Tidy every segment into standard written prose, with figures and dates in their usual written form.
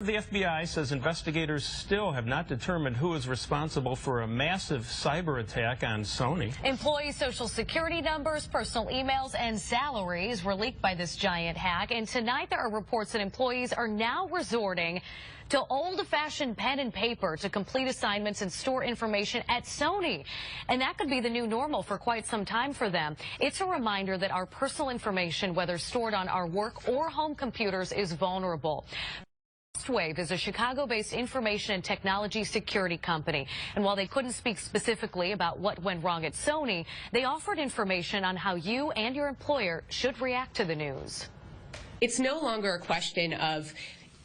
The FBI says investigators still have not determined who is responsible for a massive cyber attack on Sony. Employees' social security numbers, personal emails, and salaries were leaked by this giant hack. And tonight there are reports that employees are now resorting to old-fashioned pen and paper to complete assignments and store information at Sony. And that could be the new normal for quite some time for them. It's a reminder that our personal information, whether stored on our work or home computers, is vulnerable. Trustwave is a Chicago-based information and technology security company. And while they couldn't speak specifically about what went wrong at Sony, they offered information on how you and your employer should react to the news. It's no longer a question of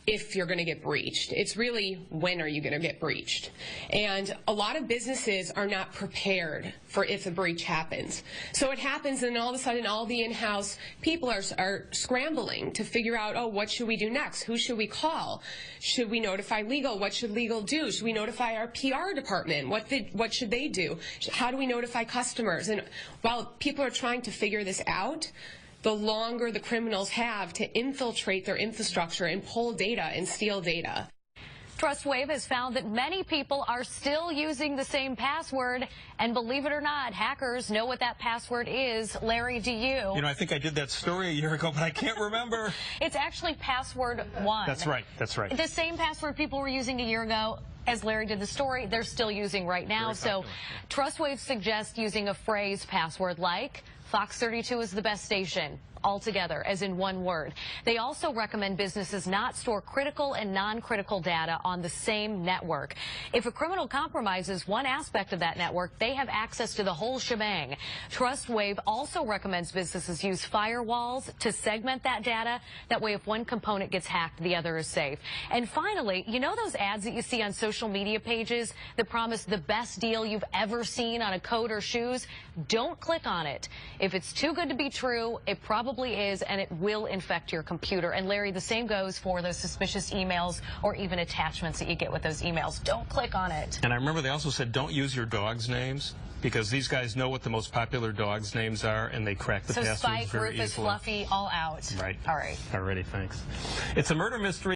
if you're going to get breached. It's really, when are you going to get breached? And a lot of businesses are not prepared for if a breach happens. So it happens, and all of a sudden all the in-house people are scrambling to figure out, oh, what should we do next? Who should we call? Should we notify legal? What should legal do? Should we notify our PR department? What should they do? How do we notify customers? And while people are trying to figure this out, the longer the criminals have to infiltrate their infrastructure and pull data and steal data. Trustwave has found that many people are still using the same password, and believe it or not, hackers know what that password is. Larry, do you? You know, I think I did that story a year ago, but I can't remember. It's actually password 1. That's right. That's right. The same password people were using a year ago. As Larry did the story, they're still using right now. So Trustwave suggests using a phrase password like Fox 32 is the best station, altogether, as in one word. They also recommend businesses not store critical and non-critical data on the same network. If a criminal compromises one aspect of that network, they have access to the whole shebang. Trustwave also recommends businesses use firewalls to segment that data. That way, if one component gets hacked, the other is safe. And finally, you know those ads that you see on social media pages that promise the best deal you've ever seen on a coat or shoes? Don't click on it. If it's too good to be true, it probably is, and it will infect your computer. And Larry, the same goes for those suspicious emails or even attachments that you get with those emails. Don't click on it. And I remember they also said don't use your dog's names, because these guys know what the most popular dogs' names are, and they crack the passwords Spike, very Rufus, easily. Fluffy, all out. Right. All right. Alrighty, thanks. It's a murder mystery.